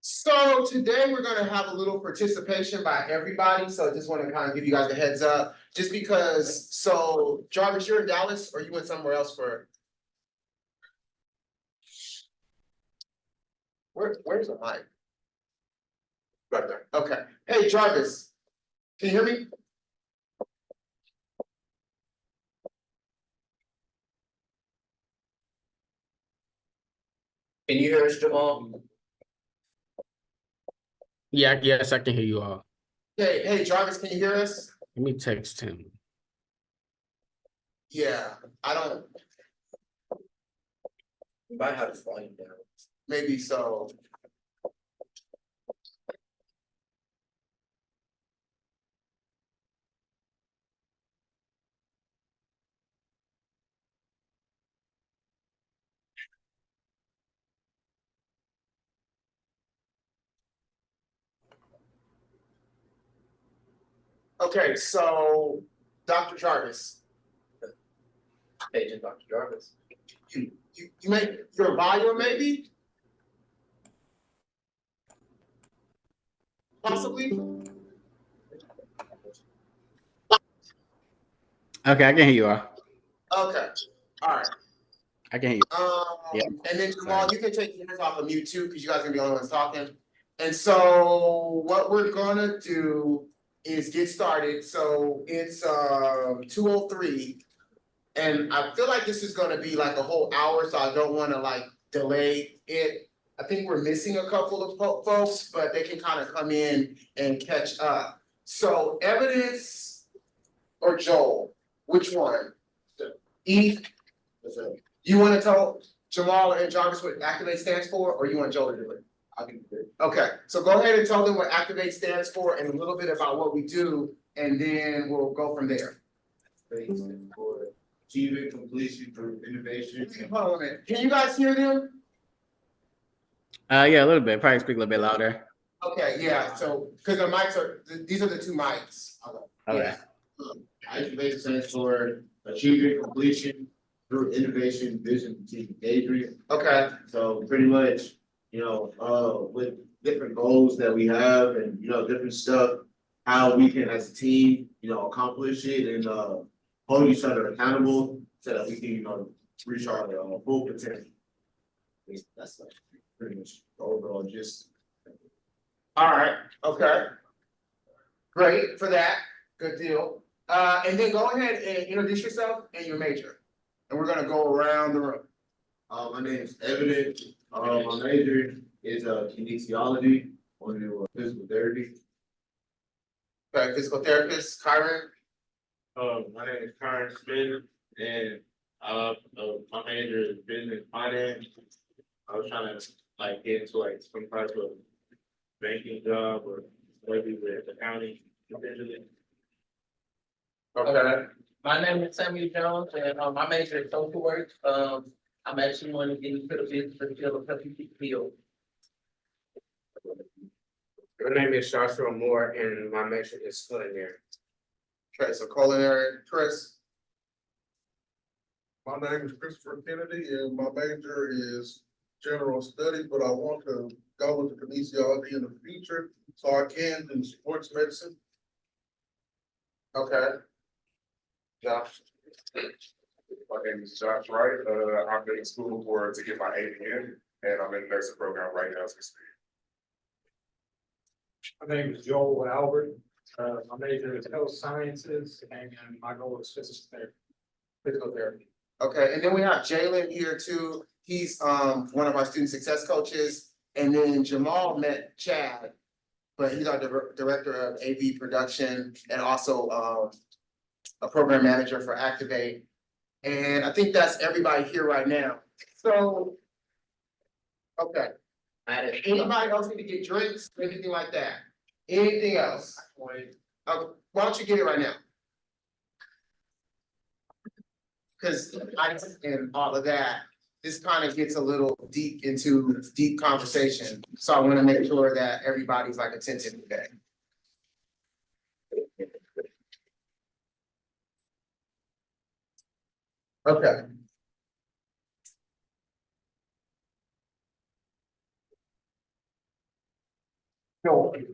So today we're gonna have a little participation by everybody, so I just wanna kind of give you guys a heads up, just because, so Jarvis, you're in Dallas or you went somewhere else for? Where's the mic? Right there, okay. Hey Jarvis, can you hear me? Can you hear us, Jamal? Yeah, yes, I can hear you all. Hey Jarvis, can you hear us? Let me text him. Yeah, I don't, You might have his volume down. maybe so. Okay, so Dr. Jarvis, Agent Dr. Jarvis. you make your volume maybe? Possibly? Okay, I can hear you all. Okay, all right. I can hear you. Yeah. And then Jamal, you can take yours off of mute too, because you guys are gonna be the only ones talking. And so what we're gonna do is get started. So it's 2:03. And I feel like this is gonna be like a whole hour, so I don't wanna like delay it. I think we're missing a couple of folks, but they can kind of come in and catch up. So evidence or Joel, which one? E? You wanna tell Jamal and Jarvis what Activate stands for, or you want Joel to do it? I can do it. Okay, so go ahead and tell them what Activate stands for and a little bit about what we do, and then we'll go from there. Space for achieving completion through innovation. Hold on a minute. Can you guys hear them? Yeah, a little bit. Probably speak a little bit louder. Okay, yeah, so, because the mics are, these are the two mics. Okay. Activate stands for achieving completion through innovation, vision, fatigue, and daydream. Okay, So pretty much, with different goals that we have and, different stuff, how we can as a team, accomplish it and, hold each other accountable so that we can, reach our full potential. That's like pretty much overall just. all right, okay. Great for that, good deal. And then go ahead and introduce yourself and your major. And we're gonna go around the room. My name is Evident. My major is kinesiology, on the physical therapy. Okay, physical therapist, Kyron. My name is Karen Smith, and my major is business finance. I was trying to get into some type of banking job or maybe with the county eventually. Okay, My name is Samuel Jones, and my major is social work. I'm actually want to get into the business field of helping people heal. My name is Joshua Moore and my major is culinary. okay, so culinary, Chris. My name is Christopher Kennedy and my major is general studies, but I want to go into kinesiology in the future, so I can do sports medicine. Okay. Josh. My name is Josh Wright. I'm in school to get my ADN, and I'm in the nursing program right now as we speak. My name is Joel Albert. My major is health sciences and my goal is physical therapy. Okay, and then we have Jalen here too. He's one of our student success coaches. And then Jamal met Chad, but he's our director of AV production and also a program manager for Activate. And I think that's everybody here right now. So, okay. Anybody else need to get drinks, or anything like that? Anything else? Okay, why don't you get it right now? Cause and all of that, this kind of gets a little deep into deep conversation. So I want to make sure that everybody's attentive today. Okay. Alright,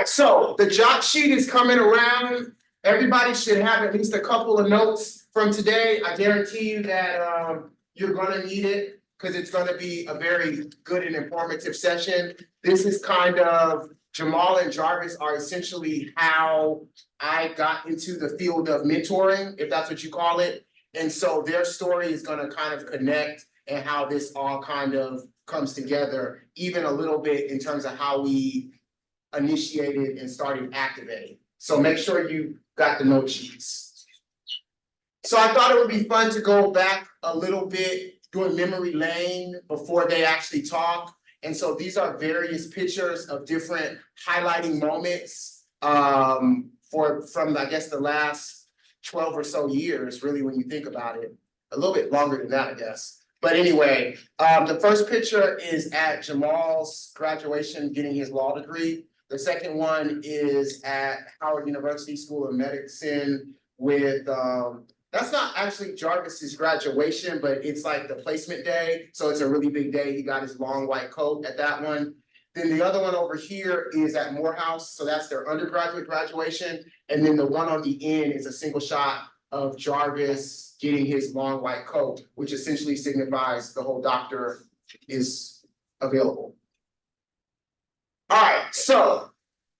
so the jot sheet is coming around. Everybody should have at least a couple of notes from today. I guarantee you that you're gonna need it, cause it's gonna be a very good and informative session. This is kind of, Jamal and Jarvis are essentially how I got into the field of mentoring, if that's what you call it. And so their story is gonna kind of connect and how this all kind of comes together, even a little bit in terms of how we initiated and started activating. So make sure you got the note sheets. So I thought it would be fun to go back a little bit, doing memory lane before they actually talk. And so these are various pictures of different highlighting moments from I guess the last 12 or so years, really, when you think about it. A little bit longer than that, I guess. But anyway, the first picture is at Jamal's graduation, getting his law degree. The second one is at Howard University School of Medicine with, that's not actually Jarvis's graduation, but it's like the placement day. So it's a really big day. He got his long white coat at that one. Then the other one over here is at Morehouse. So that's their undergraduate graduation. And then the one on the end is a single shot of Jarvis getting his long white coat, which essentially signifies the whole doctor is available. All right, so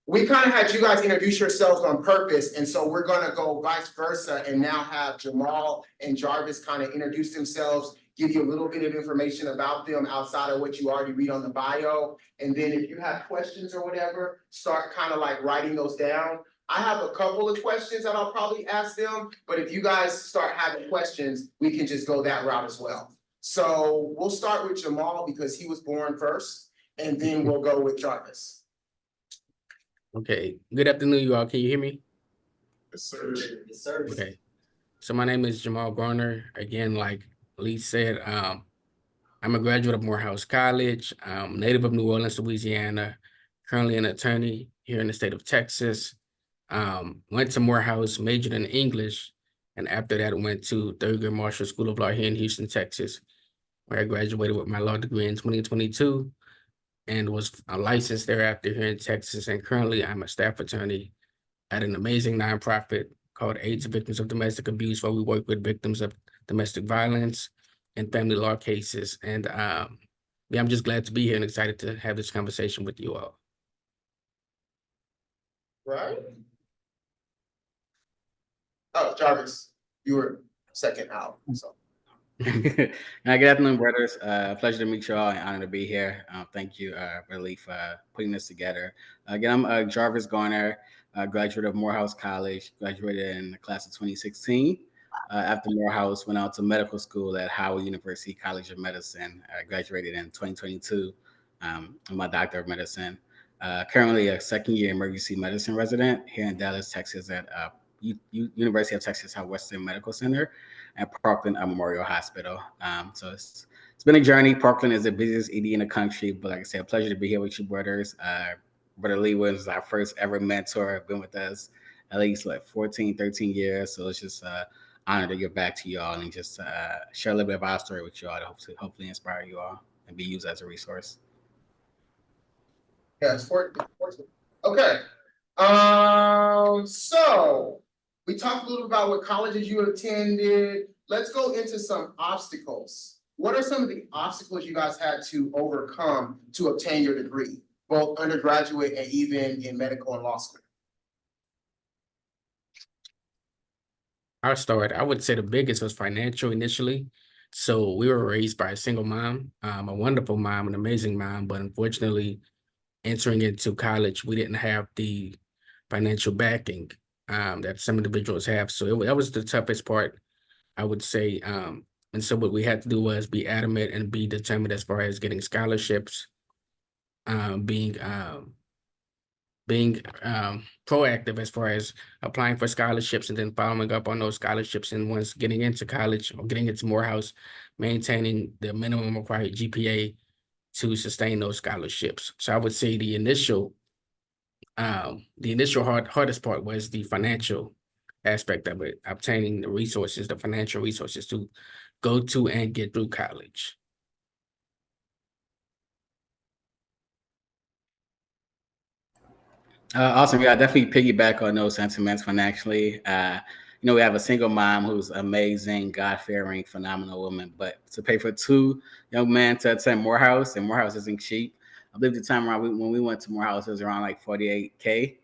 we kind of had you guys introduce yourselves on purpose, and so we're gonna go vice versa and now have Jamal and Jarvis kind of introduce themselves, give you a little bit of information about them outside of what you already read on the bio. And then if you have questions or whatever, start kind of like writing those down. I have a couple of questions that I'll probably ask them, but if you guys start having questions, we can just go that route as well. So we'll start with Jamal because he was born first, and then we'll go with Jarvis. Okay, good afternoon, you all. Can you hear me? Yes, sir. Yes, sir. Okay, so my name is Jamal Garner. Again, like Lee said, I'm a graduate of Morehouse College. I'm native of New Orleans, Louisiana, currently an attorney here in the state of Texas. Went to Morehouse, majored in English, and after that went to Thurgood Marshall School of Law here in Houston, Texas, where I graduated with my law degree in 2022 and was licensed thereafter here in Texas. And currently I'm a staff attorney at an amazing nonprofit called Aid to Victims of Domestic Abuse, where we work with victims of domestic violence and family law cases. And yeah, I'm just glad to be here and excited to have this conversation with you all. Right? Oh, Jarvis, you were second out, so. Good afternoon, brothers. Pleasure to meet you all and honor to be here. Thank you, really, for putting this together. Again, I'm Jarvis Garner, graduate of Morehouse College, graduated in the class of 2016. After Morehouse, went out to medical school at Howard University College of Medicine. I graduated in 2022. I'm a doctor of medicine. Currently a second-year emergency medicine resident here in Dallas, Texas at University of Texas Southwestern Medical Center at Parkland Memorial Hospital. So it's been a journey. Parkland is the busiest ED in the country, but like I said, a pleasure to be here with you, brothers. Brother Lee was our first ever mentor, been with us at least like 14, 13 years. So it's just honor to get back to y'all and just share a little bit of our story with y'all to hopefully inspire you all and be used as a resource. Yeah, it's 14. Okay. So we talked a little about what colleges you attended. Let's go into some obstacles. What are some of the obstacles you guys had to overcome to obtain your degree, both undergraduate and even in medical and law school? I'll start. I would say the biggest was financial initially. So we were raised by a single mom, a wonderful mom, an amazing mom, but unfortunately, entering into college, we didn't have the financial backing that some individuals have. So that was the toughest part, I would say. And so what we had to do was be adamant and be determined as far as getting scholarships, being proactive as far as applying for scholarships and then following up on those scholarships. And once getting into college or getting into Morehouse, maintaining the minimum required GPA to sustain those scholarships. So I would say the initial hardest part was the financial aspect of it, obtaining the resources, the financial resources to go to and get through college. Awesome. Yeah, I definitely piggyback on those sentiments financially. We have a single mom who's amazing, God-fearing, phenomenal woman. But to pay for two young men to attend Morehouse, and Morehouse isn't cheap. I believe the time around when we went to Morehouse, it was around like 48K.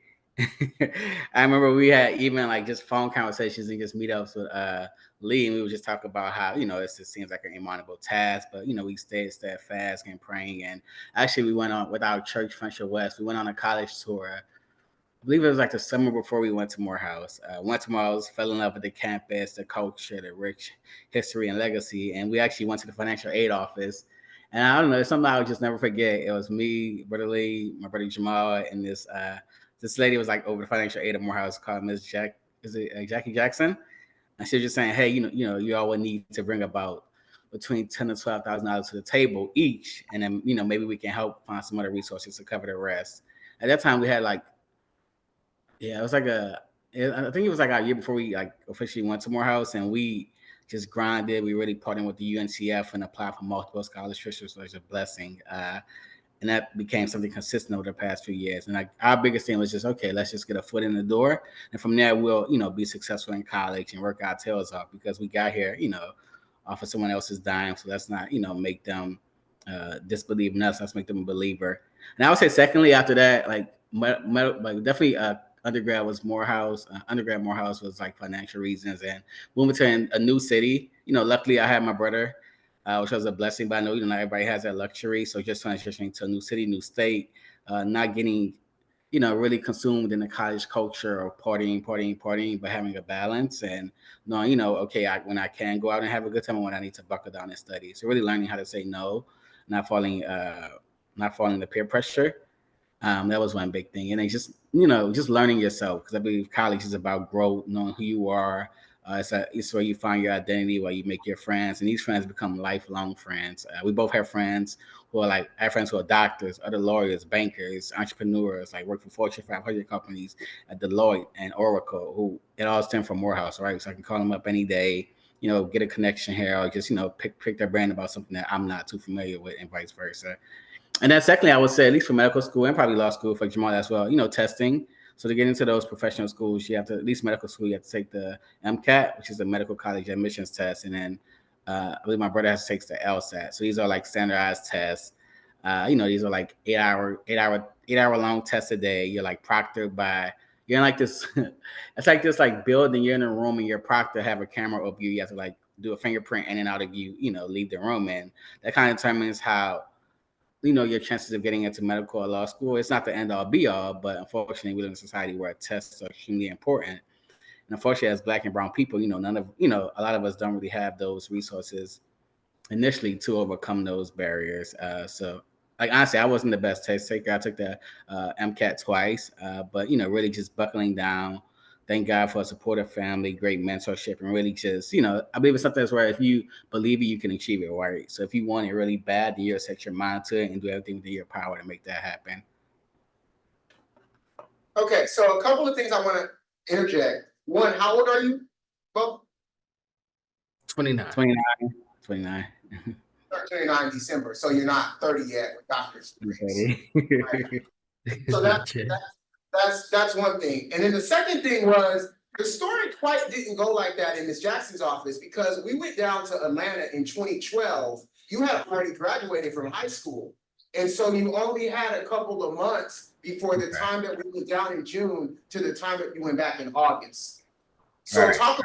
I remember we had even like just phone conversations and just meetups with Lee, and we would just talk about how it just seems like an insurmountable task, but we stayed steadfast and praying. And actually, we went on with our church, Friendship West. We went on a college tour. I believe it was like the summer before we went to Morehouse. Went to Morehouse, fell in love with the campus, the culture, the rich history and legacy. And we actually went to the financial aid office. And I don't know, it's something I would just never forget. It was me, Brother Lee, my brother Jamal, and this lady was like over the financial aid of Morehouse called Miss Jack. Is it Jackie Jackson? And she was just saying, hey, you all would need to bring about between $10,000 to $12,000 to the table each, and then maybe we can help find some other resources to cover the rest. At that time, we had like yeah, it was like I think it was like a year before we like officially went to Morehouse, and we just grinded. We really partnered with the UNCF and applied for multiple scholarships, which was a blessing. And that became something consistent over the past few years. And like our biggest thing was just okay, let's just get a foot in the door, and from there we'll be successful in college and work our tails off because we got here off of someone else's dime. So let's not make them disbelieve in us. Let's make them a believer. And I would say secondly after that, like definitely undergrad Morehouse was like financial reasons, and moving to a new city. Luckily I had my brother, which was a blessing. But I know not everybody has that luxury. So just transitioning to a new city, new state, not getting really consumed in the college culture or partying, but having a balance and knowing, okay, when I can go out and have a good time and when I need to buckle down and study. So really learning how to say no, not falling, not falling to peer pressure. That was one big thing. And then just learning yourself, because I believe college is about growth, knowing who you are. It's where you find your identity, where you make your friends, and these friends become lifelong friends. We both have friends who are like, I have friends who are doctors, other lawyers, bankers, entrepreneurs, like work for Fortune 500 companies at Deloitte and Oracle, who it all stemmed from Morehouse, right? So I can call them up any day, get a connection here, or just, pick their brain about something that I'm not too familiar with, and vice versa. And then secondly, I would say, at least for medical school and probably law school for Jamal as well, testing. So to get into those professional schools, you have to, at least medical school, you have to take the MCAT, which is the medical college admissions test. And then I believe my brother has to take the LSAT. So these are like standardized tests. These are like 8 hour long tests a day. You're like proctored by, you're in like this, it's like this like building, you're in a room and your proctor have a camera of you. You have to like do a fingerprint in and out of you, leave the room. And that kind of determines how, your chances of getting into medical or law school. It's not the end all be all, but unfortunately, we live in a society where tests are extremely important. And unfortunately, as Black and brown people, a lot of us don't really have those resources initially to overcome those barriers. So, like honestly, I wasn't the best test taker. I took the MCAT twice, but really just buckling down. Thank God for a supportive family, great mentorship, and really just I believe it's something that's where if you believe it, you can achieve it, right? So if you want it really bad, then you'll set your mind to it and do everything within your power to make that happen. Okay, so a couple of things I want to interject. One, how old are you, Bo? 29. 29. 29 in December, so you're not 30 yet with doctors. Okay. So that's one thing. And then the second thing was the story quite didn't go like that in Ms. Jackson's office, because we went down to Atlanta in 2012. You had already graduated from high school. And so you only had a couple of months before the time that we went down in June to the time that you went back in August. So talk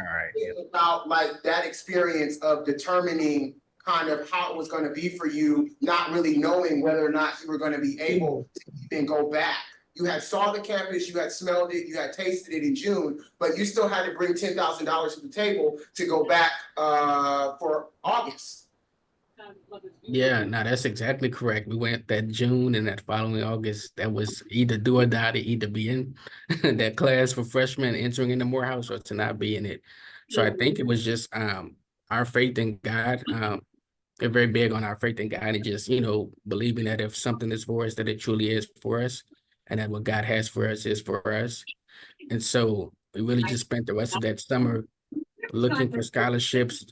about like that experience of determining kind of how it was going to be for you, not really knowing whether or not you were going to be able to even go back. You had saw the campus, you had smelled it, you had tasted it in June, but you still had to bring $10,000 to the table to go back for August. Yeah, no, that's exactly correct. We went that June and that following August. That was either do or die, to either be in that class for freshmen entering into Morehouse or to not be in it. So I think it was just our faith in God. They're very big on our faith in God and just, believing that if something is for us, that it truly is for us, and that what God has for us is for us. And so we really just spent the rest of that summer looking for scholarships,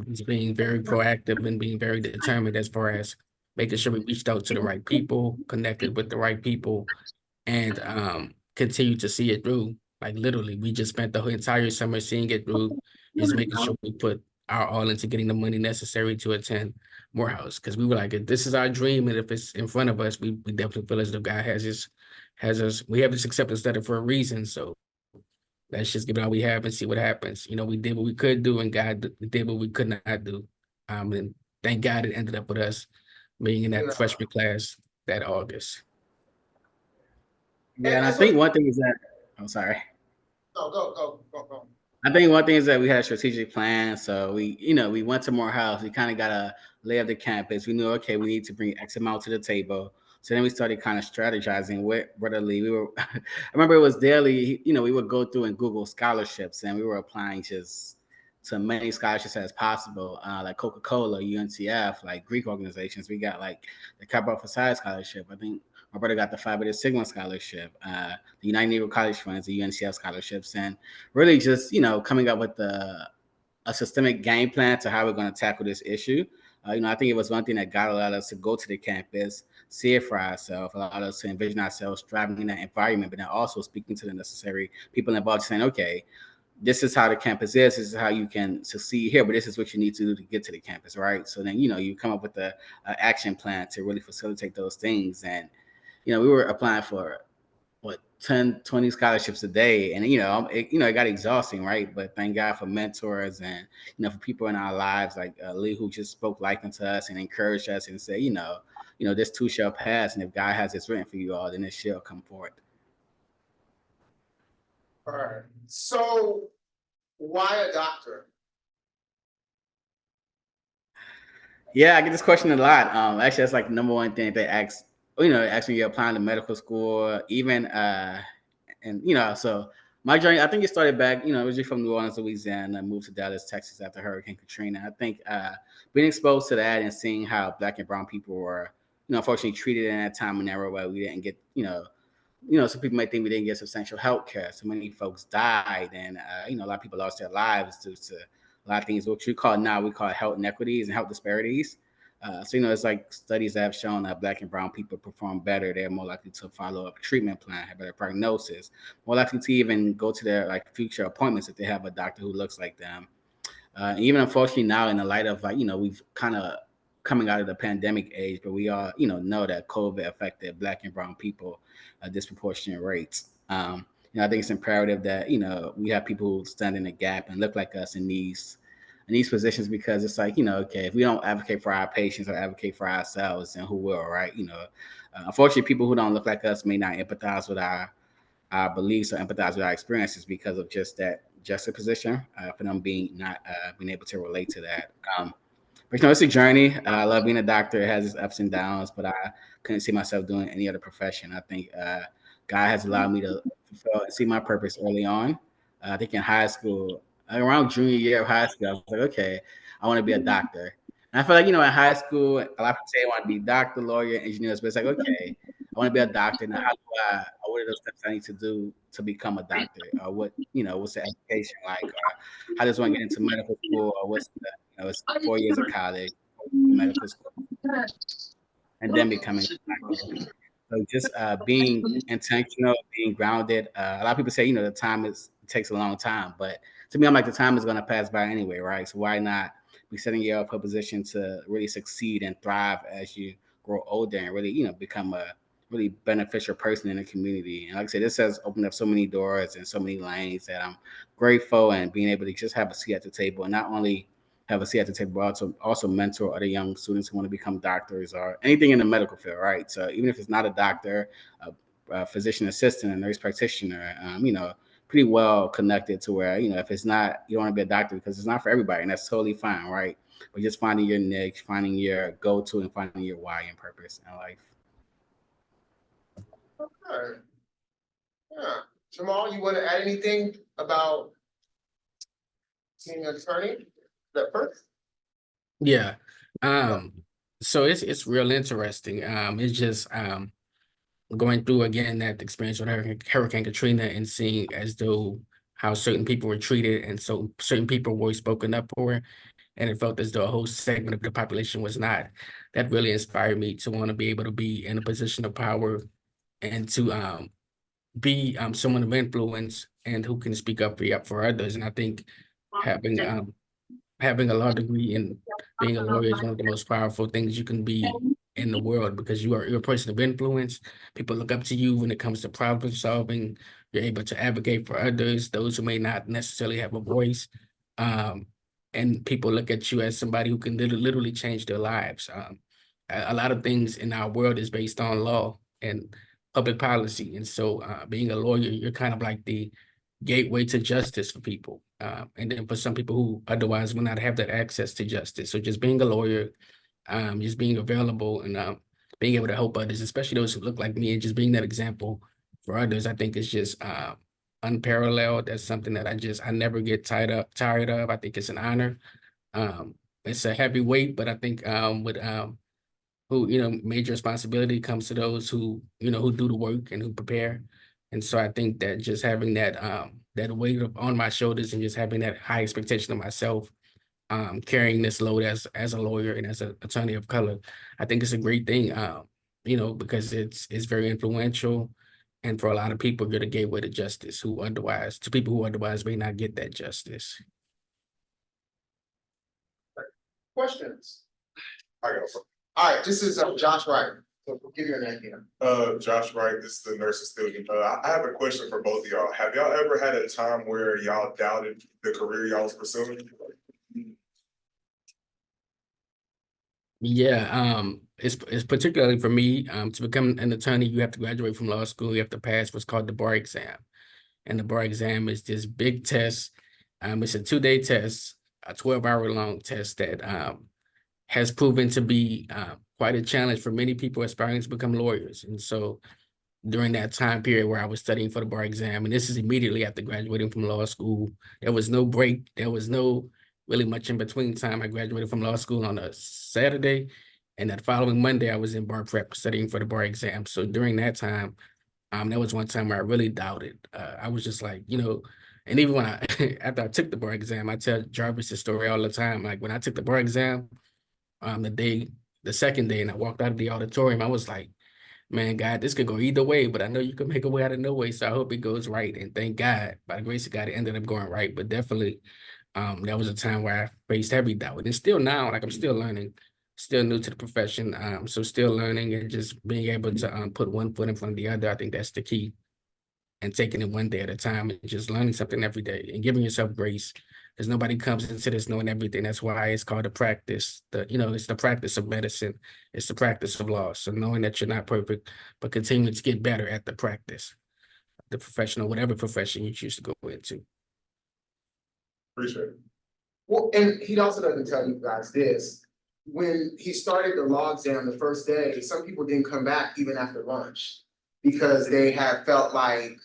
just being very proactive and being very determined as far as making sure we reached out to the right people, connected with the right people, and continue to see it through. Like literally, we just spent the whole entire summer seeing it through, is making sure we put our all into getting the money necessary to attend Morehouse. Because we were like, if this is our dream, and if it's in front of us, we definitely feel as though God has us. We have this acceptance letter for a reason. So let's just give it all we have and see what happens. You know, we did what we could do, and God did what we could not do. And thank God it ended up with us being in that Yeah. freshman class that August. Yeah, and I And so- think one thing is that I'm sorry. No, go. I think one thing is that we had a strategic plan. So we went to Morehouse. We kind of got a lay of the campus. We knew, okay, we need to bring X amount to the table. So then we started kind of strategizing with Brother Lee. I remember it was daily, we would go through and Google scholarships, and we were applying just to many scholarships as possible, like Coca-Cola, UNCF, like Greek organizations. We got like the Kappa Phi Psi scholarship. I think my brother got the Phi Beta Sigma scholarship, the United Negro College Funds, the UNCF scholarships, and really just coming up with a systemic game plan to how we're going to tackle this issue. I think it was one thing that God allowed us to go to the campus, see it for ourselves, allowed us to envision ourselves thriving in that environment, but then also speaking to the necessary people involved, saying, okay, this is how the campus is. This is how you can succeed here, but this is what you need to do to get to the campus, right? So then, you come up with a action plan to really facilitate those things. And, we were applying for 10, 20 scholarships a day. And, it got exhausting, right? But thank God for mentors and, for people in our lives like Lee, who just spoke life into us and encouraged us and said, this too shall pass. And if God has this written for you all, then it shall come forth. All right. So why a doctor? Yeah, I get this question a lot. Actually, that's like the number one thing they ask, ask when you're applying to medical school, even, so my journey, I think it started back, originally from New Orleans, Louisiana, moved to Dallas, Texas after Hurricane Katrina. I think being exposed to that and seeing how Black and brown people were, unfortunately treated in that time and era where we didn't get, some people might think we didn't get substantial health care. So many folks died, and a lot of people lost their lives due to a lot of things, which we call health inequities and health disparities. So it's like studies that have shown that Black and brown people perform better. They're more likely to follow up a treatment plan, have better prognosis, more likely to even go to their like future appointments if they have a doctor who looks like them. Even unfortunately now, in the light of we've kind of coming out of the pandemic age, but we all know that COVID affected Black and brown people at disproportionate rates. I think it's imperative that we have people who stand in the gap and look like us in these positions, because it's like okay, if we don't advocate for our patients or advocate for ourselves, then who will, right? Unfortunately, people who don't look like us may not empathize with our beliefs or empathize with our experiences because of just that juxtaposition, for them being able to relate to that. But it's a journey. I love being a doctor. It has its ups and downs, but I couldn't see myself doing any other profession. I think God has allowed me to fulfill and see my purpose early on. I think in high school, around junior year of high school, I was like, okay, I want to be a doctor. And I feel like, in high school, a lot of people say I want to be doctor, lawyer, engineers, but it's like, okay, I want to be a doctor. Now, what are those steps I need to do to become a doctor? Or what's the education like? Or how does one get into medical school? Or what's it's 4 years of college, medical school, and then becoming a doctor. So just being intentional, being grounded. A lot of people say, the time it takes a long time, but to me, I'm like, the time is going to pass by anyway, right? So why not be setting you up for a position to really succeed and thrive as you grow older and really, become a really beneficial person in the community. And like I said, this has opened up so many doors and so many lanes that I'm grateful, and being able to just have a seat at the table, and not only have a seat at the table, but also mentor other young students who want to become doctors or anything in the medical field, right? So even if it's not a doctor, a physician assistant, a nurse practitioner, pretty well connected to where, if it's not, you don't want to be a doctor because it's not for everybody, and that's totally fine, right? But just finding your niche, finding your go-to, and finding your why and purpose in life. Okay. Yeah. Jamal, you want to add anything about being an attorney? That first? Yeah. So it's real interesting. It's just going through again that experience with Hurricane Katrina and seeing as though how certain people were treated, and so certain people were spoken up for, and it felt as though a whole segment of the population was not. That really inspired me to want to be able to be in a position of power and to be someone of influence and who can speak up for others. And I think having having a law degree and being a lawyer is one of the most powerful things you can be in the world, because you're a person of influence. People look up to you when it comes to problem solving. You're able to advocate for others, those who may not necessarily have a voice. And people look at you as somebody who can literally change their lives. A lot of things in our world is based on law and public policy. And so being a lawyer, you're kind of like the gateway to justice for people. And then for some people who otherwise will not have that access to justice. So just being a lawyer, just being available and being able to help others, especially those who look like me, and just being that example for others, I think is just unparalleled. That's something that I never get tired of. I think it's an honor. It's a heavy weight, but I think with who, major responsibility comes to those who, who do the work and who prepare. And so I think that just having that that weight on my shoulders and just having that high expectation of myself, carrying this load as a lawyer and as an attorney of color, I think it's a great thing, because it's very influential. And for a lot of people, you're the gateway to justice to people who otherwise may not get that justice. Questions? I got some. All right, this is Josh Wright. So we'll give you an idea. Josh Wright, this is the nursing student. I have a question for both of y'all. Have y'all ever had a time where y'all doubted the career y'all was pursuing? Yeah, it's particularly for me, to become an attorney, you have to graduate from law school, you have to pass what's called the bar exam. And the bar exam is this big test. It's a 2-day test, a 12-hour long test that has proven to be quite a challenge for many people aspiring to become lawyers. And so during that time period where I was studying for the bar exam, and this is immediately after graduating from law school, there was no break. There was no really much in between time. I graduated from law school on a Saturday, and that following Monday, I was in bar prep studying for the bar exam. So during that time, that was one time where I really doubted. I was just like, and even when after I took the bar exam, I tell Jarvis this story all the time. Like when I took the bar exam, the second day, and I walked out of the auditorium, I was like, man, God, this could go either way, but I know you can make a way out of no way. So I hope it goes right. And thank God, by the grace of God, it ended up going right. But definitely, that was a time where I faced heavy doubt. And still now, like I'm still learning, still new to the profession. So still learning and just being able to put one foot in front of the other. I think that's the key. And taking it one day at a time and just learning something every day and giving yourself grace. Because nobody comes into this knowing everything. That's why it's called a practice. It's the practice of medicine. It's the practice of law. So knowing that you're not perfect, but continuing to get better at the practice, the professional, whatever profession you choose to go into. Appreciate it. Well, and he also doesn't tell you guys this. When he started the law exam the first day, some people didn't come back even after lunch because they had felt like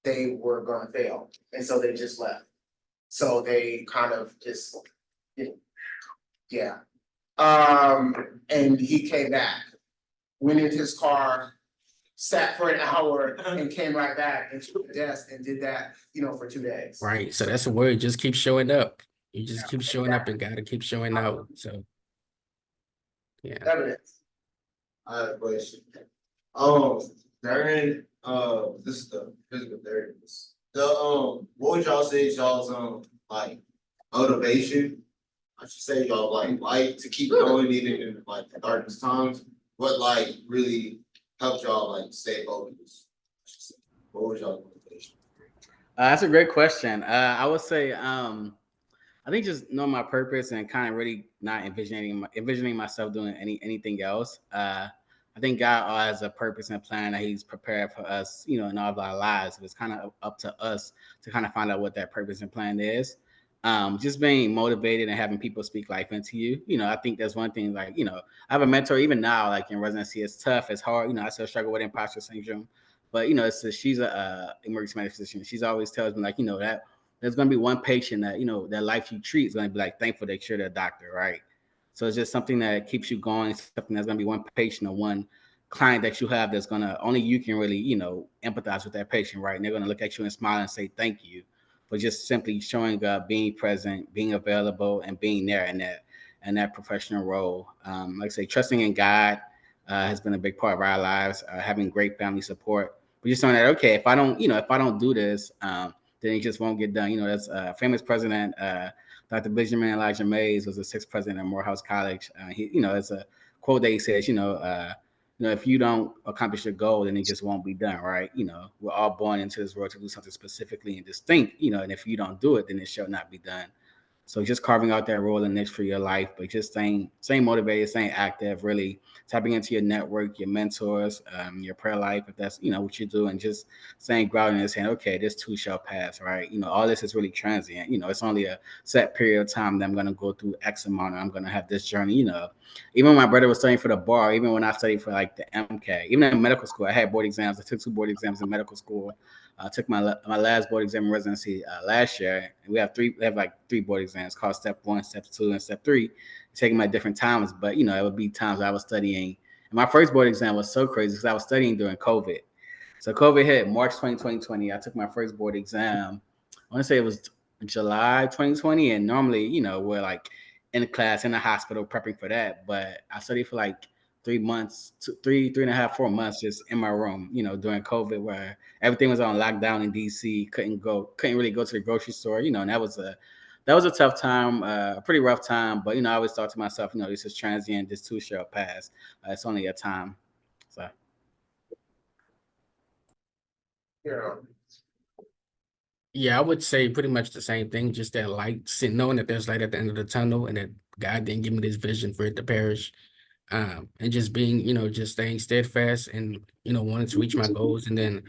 they were gonna fail. And so they just left. So they kind of just, yeah. And he came back, went into his car, sat for an hour and came right back and took the desk and did that, for 2 days. Right. So that's a word. Just keep showing up. You just keep showing up and gotta keep showing out. So yeah. Evidence. I have a question. During, this is the physical therapy. What would y'all say is y'all's, like, motivation? I should say y'all like to keep going even in like the darkest times. What really helped y'all stay focused? What was y'all motivation? That's a great question. I would say, I think just know my purpose and kind of really not envisioning myself doing anything else. I think God has a purpose and plan that He's prepared for us, in all of our lives. It's kind of up to us to kind of find out what that purpose and plan is. Just being motivated and having people speak life into you. I think that's one thing. I have a mentor even now, like in residency. It's tough, it's hard. I still struggle with imposter syndrome, but she's a emergency medicine physician. She's always tells me that there's gonna be one patient that that life you treat is gonna be thankful that you're the doctor, right? So it's just something that keeps you going. Something that's gonna be one patient or one client that you have that's gonna only you can really empathize with that patient, right? And they're gonna look at you and smile and say thank you for just simply showing up, being present, being available, and being there in that professional role. Like I say, trusting in God has been a big part of our lives. Having great family support but just knowing that, okay, if I don't, if I don't do this, then it just won't get done. That's famous president, Dr. Benjamin Elijah Mays was the sixth president of Morehouse College. He, it's a quote that he says, if you don't accomplish your goal, then it just won't be done, right? We're all born into this world to do something specifically and distinct, and if you don't do it, then it shall not be done. So just carving out that role and niche for your life, but just staying motivated, staying active, really tapping into your network, your mentors, your prayer life, if that's, what you do, and just staying grounded and saying, okay, this too shall pass, right? All this is really transient. It's only a set period of time that I'm going to go through X amount, and I'm going to have this journey, Even when my brother was studying for the bar, even when I studied for like the MK, even in medical school, I had board exams. I took 2 board exams in medical school. I took my last board exam in residency last year. We have 3 board exams called Step 1, Step 2, and Step 3. Taking my different times, but it would be times I was studying. And my first board exam was so crazy because I was studying during COVID. So COVID hit March 2020. I took my first board exam. I want to say it was July 2020, and normally, we're like in class in the hospital prepping for that. But I studied for like 3 months, 3.5, 4 months, just in my room, during COVID, where everything was on lockdown in DC. Couldn't really go to the grocery store, and that was a tough time, a pretty rough time. But I always thought to myself, this is transient, this too shall pass. It's only a time. So. Yeah. Yeah, I would say pretty much the same thing, just that light, knowing that there's light at the end of the tunnel and that God didn't give me this vision for it to perish. And just being, just staying steadfast and, wanting to reach my goals, and then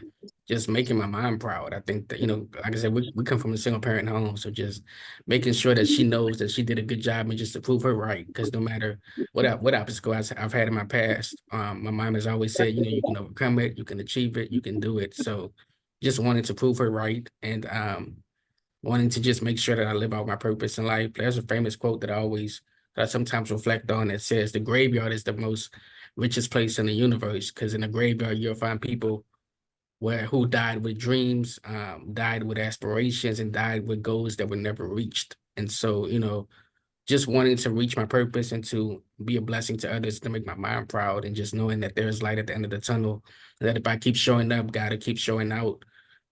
just making my mom proud. I think that, like I said, we come from a single parent home. So just making sure that she knows that she did a good job, and just to prove her right. Because no matter what obstacle I've had in my past, my mom has always said, you can overcome it, you can achieve it, you can do it. So just wanting to prove her right, and wanting to just make sure that I live out my purpose in life. There's a famous quote that I sometimes reflect on, that says the graveyard is the most richest place in the universe, because in the graveyard you'll find people who died with dreams, died with aspirations, and died with goals that were never reached. And so, just wanting to reach my purpose and to be a blessing to others, to make my mind proud, and just knowing that there's light at the end of the tunnel, that if I keep showing up, God will keep showing out.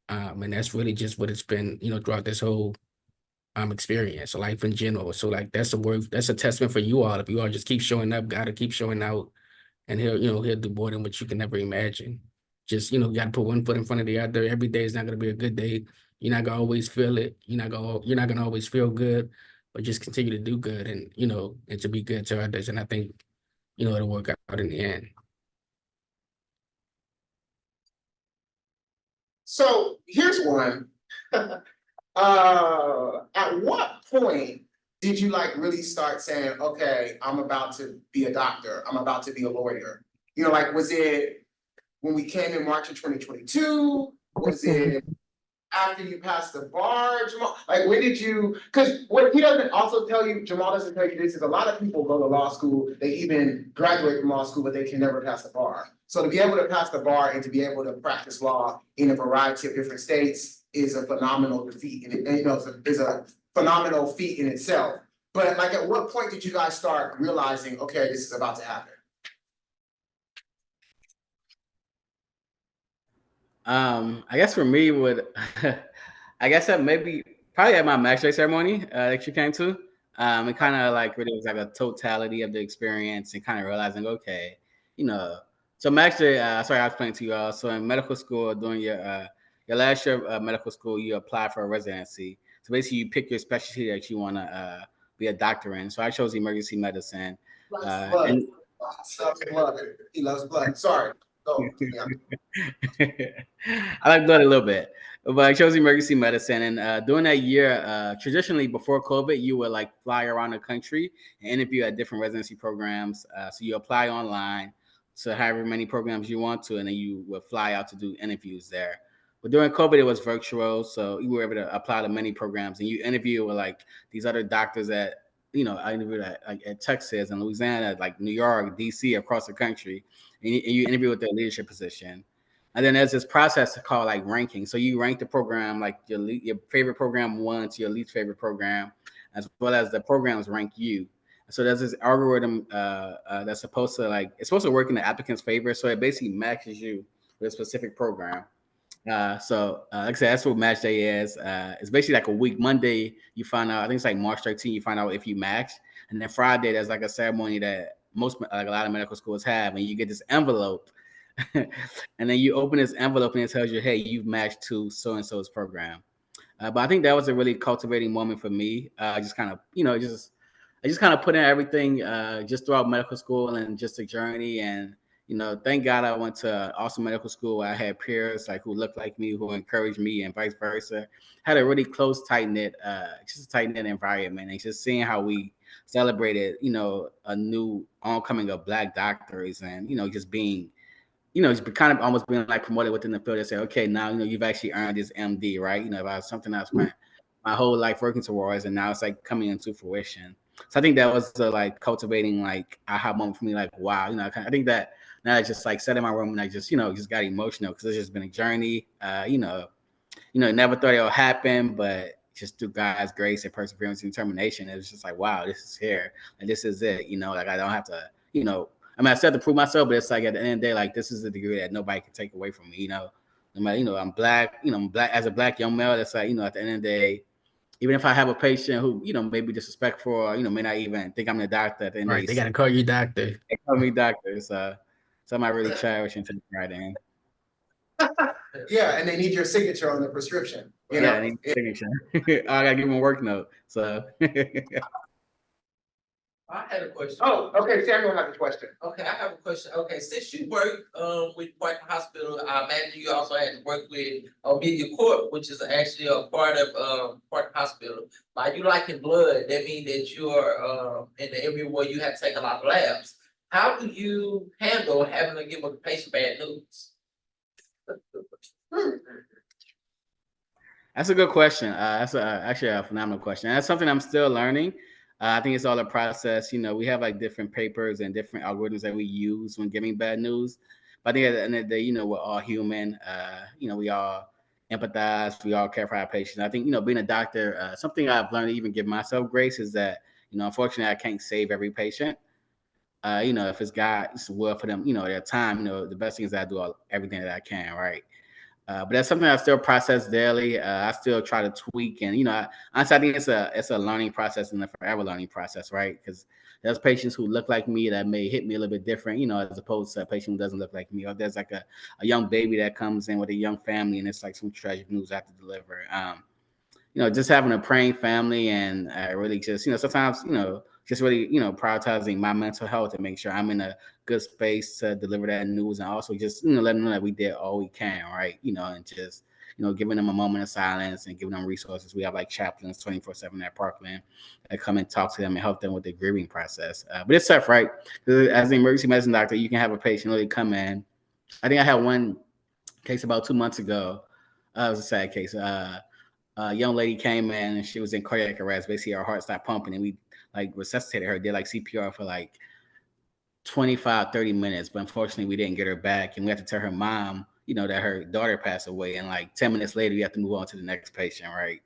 And that's really just what it's been, throughout this whole experience, life in general. So like that's a testament for you all. If you all just keep showing up, God will keep showing out, and he'll do more than what you can ever imagine. Just, you got to put one foot in front of the other. Every day is not going to be a good day. You're not going to always feel it. You're not going to always feel good, but just continue to do good, and, and to be good to others. And I think, it'll work out in the end. So here's one. At what point did you really start saying, okay, I'm about to be a doctor, I'm about to be a lawyer? Was it when we came in March of 2022? Was it after you passed the bar, Jamal? When did you, because what he doesn't also tell you, Jamal doesn't tell you this, is a lot of people go to law school, they even graduate from law school, but they can never pass the bar. So to be able to pass the bar and to be able to practice law in a variety of different states is a phenomenal feat, and is a phenomenal feat in itself. But at what point did you guys start realizing, okay, this is about to happen? I guess for me I guess that maybe probably at my magistrate ceremony that you came to. It kind of really was a totality of the experience, and kind of realizing, okay, so magistrate. Sorry, I was explaining to you all. So in medical school, during your last year of medical school, you apply for a residency. So basically, you pick your specialty that you want to be a doctor in. So I chose emergency medicine. Blood. Blood. He loves blood. Sorry. Go. I like blood a little bit, but I chose emergency medicine. And during that year, traditionally before COVID, you would fly around the country and interview at different residency programs. So you apply online to however many programs you want to, and then you would fly out to do interviews there. But during COVID, it was virtual, so you were able to apply to many programs, and you interview with these other doctors at, I interviewed at Texas and Louisiana, New York, DC, across the country, and you interview with their leadership position. And then there's this process called ranking. So you rank the program, your favorite program 1 to your least favorite program, as well as the programs rank you. So there's this algorithm that's supposed to it's supposed to work in the applicant's favor. So it basically matches you with a specific program. Like I said, that's what match day is. It's basically like a week. Monday, you find out. I think it's like March 13th. You find out if you match, and then Friday, there's like a ceremony that most like a lot of medical schools have, and you get this envelope, and then you open this envelope and it tells you, hey, you've matched to so and so's program. But I think that was a really cultivating moment for me. Just kind of, I just kind of put in everything just throughout medical school and just a journey. And, thank God I went to awesome medical school. I had peers like who looked like me, who encouraged me and vice versa. Had a really close, just a tight knit environment. And just seeing how we celebrated, a new oncoming of Black doctors and, just being it's kind of almost being like promoted within the field. They say, okay, now you've actually earned this MD, right? About something I spent my whole life working towards, and now it's like coming into fruition. So I think that was the like cultivating like aha moment for me. Like, wow, I think that now I just like sat in my room and I just got emotional because it's just been a journey. Never thought it'll happen, but just through God's grace and perseverance and determination, it was just like, wow, this is here and this is it. Like I don't have to, I still have to prove myself, but it's like at the end of the day, like this is a degree that nobody can take away from me. No matter, I'm black. I'm black as a black young male. It's like at the end of the day, even if I have a patient who may be disrespectful, or may not even think I'm the doctor. At the end of the Right, day, they gotta call you doctor. they call me doctor. So I really cherish and take pride in. Yeah, and they need your signature on the prescription. I need signature. I gotta give them a work note. So. I had a question. Oh, okay, Samuel has a question. Okay, I have a question. Okay, since you work with Park Hospital, I imagine you also had to work with Media Court, which is actually a part of Park Hospital. By you liking blood, that means that you're in the area where you have to take a lot of labs. How do you handle having to give a patient bad news? That's a good question. That's actually a phenomenal question. And that's something I'm still learning. I think it's all a process. We have like different papers and different algorithms that we use when giving bad news. But I think at the end of the day, we're all human. We all empathize. We all care for our patients. I think, being a doctor, something I've learned to even give myself grace is that, unfortunately, I can't save every patient. If it's God's will for them, their time, the best thing is that I do everything that I can, right? But that's something I still process daily. I still try to tweak, and honestly, I think it's a learning process and a forever learning process, right? Because there's patients who look like me that may hit me a little bit different, as opposed to a patient who doesn't look like me. Or there's like a young baby that comes in with a young family, and it's like some tragic news I have to deliver. Just having a praying family and really just, sometimes, just really, prioritizing my mental health and make sure I'm in a good space to deliver that news. And also just, letting them know that we did all we can, right? And just, giving them a moment of silence and giving them resources. We have like chaplains 24/7 at Parkland that come and talk to them and help them with the grieving process. But it's tough, right? As an emergency medicine doctor, you can have a patient really come in. I think I had one case about 2 months ago. It was a sad case. A young lady came in and she was in cardiac arrest. Basically, her heart stopped pumping, and we like resuscitated her, did like CPR for like 25, 30 minutes. But unfortunately, we didn't get her back, and we had to tell her mom, that her daughter passed away. And like 10 minutes later, you have to move on to the next patient, right?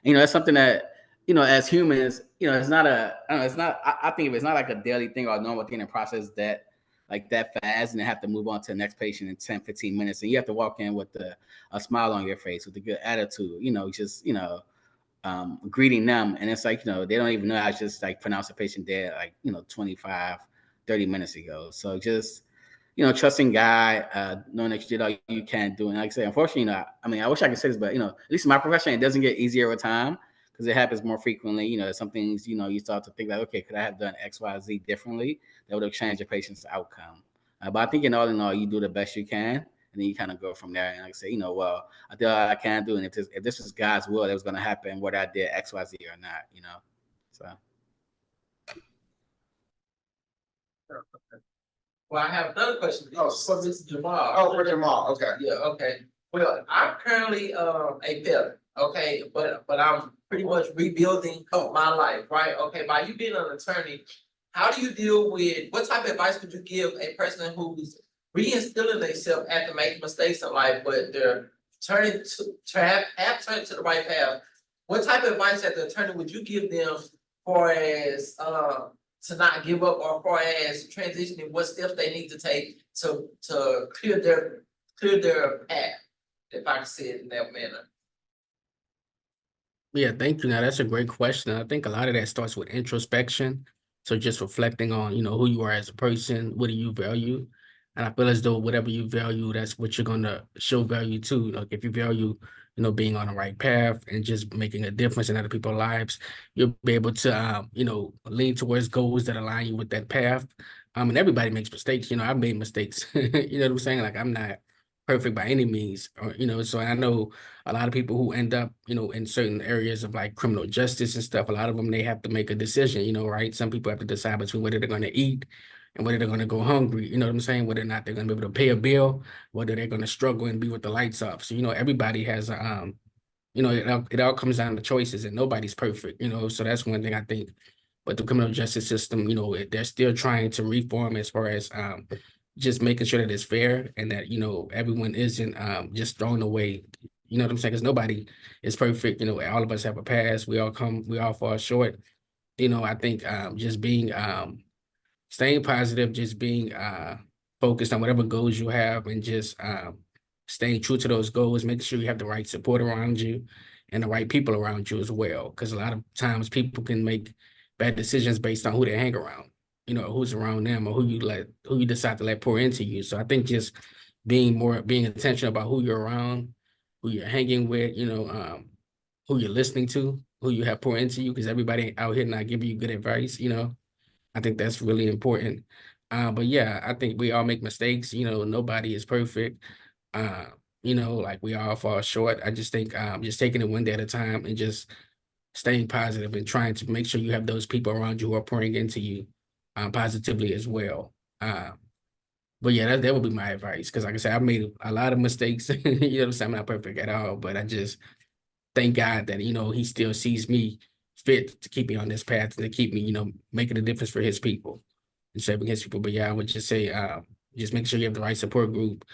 And, that's something that, as humans, it's not I think if it's not like a daily thing or a normal thing in the process that like that fast and then have to move on to the next patient in 10, 15 minutes. And you have to walk in with a smile on your face, with a good attitude, just, greeting them. And it's like, they don't even know I just like pronounced the patient dead, like, 25, 30 minutes ago. So just, trusting God, knowing that you did all you can do. And like I said, unfortunately, I wish I could say this, but, at least in my profession, it doesn't get easier with time because it happens more frequently. Some things, you start to think like, okay, could I have done X, Y, Z differently? That would have changed your patient's outcome. But I think in all, you do the best you can. And then you kind of go from there. And like I say, well, I did all I can do. And if this was God's will, that was going to happen, whether I did X, Y, Z or not, so. Well, I have another question. Oh, for Mr. Jamal. Oh, for Jamal, okay. Yeah, okay. Well, I'm currently a veteran, okay, but I'm pretty much rebuilding my life, right? Okay, by you being an attorney, how do you deal with what type of advice would you give a person who's reinstilling themselves after making mistakes in life, but they're turning to have turned to the right path? What type of advice as the attorney would you give them for as to not give up, or far as transitioning, what steps they need to take to clear their path? if I can say it in that manner. Yeah, thank you. Now that's a great question. I think a lot of that starts with introspection. So just reflecting on, who you are as a person, what do you value? And I feel as though whatever you value, that's what you're gonna show value to. Like if you value, being on the right path and just making a difference in other people's lives, you'll be able to lean towards goals that align you with that path. And everybody makes mistakes. I've made mistakes. You know what I'm saying? Like I'm not perfect by any means. Or, so I know a lot of people who end up, in certain areas of like criminal justice and stuff, a lot of them, they have to make a decision, right? Some people have to decide between whether they're going to eat and whether they're going to go hungry, you know what I'm saying? Whether or not they're going to be able to pay a bill, whether they're going to struggle and be with the lights off. So, everybody has it all comes down to choices and nobody's perfect, so that's one thing I think. But the criminal justice system, they're still trying to reform as far as just making sure that it's fair and that, everyone isn't just thrown away. You know what I'm saying? Because nobody is perfect. All of us have a past. We all fall short. I think just being staying positive, just being focused on whatever goals you have and just staying true to those goals, making sure you have the right support around you and the right people around you as well. Because a lot of times people can make bad decisions based on who they hang around, who's around them or who you decide to let pour into you. So I think just being intentional about who you're around, who you're hanging with, who you're listening to, who you have pour into you, because everybody out here not giving you good advice, I think that's really important. But yeah, I think we all make mistakes. Nobody is perfect. Uh, like we all fall short. I just think just taking it one day at a time and just staying positive and trying to make sure you have those people around you who are pouring into you positively as well. But yeah, that would be my advice. Because like I said, I've made a lot of mistakes. You know what I'm saying? I'm not perfect at all, but I just thank God that, he still sees me fit to keep me on this path and to keep me, making a difference for his people and serving his people. But yeah, I would just say, just make sure you have the right support group,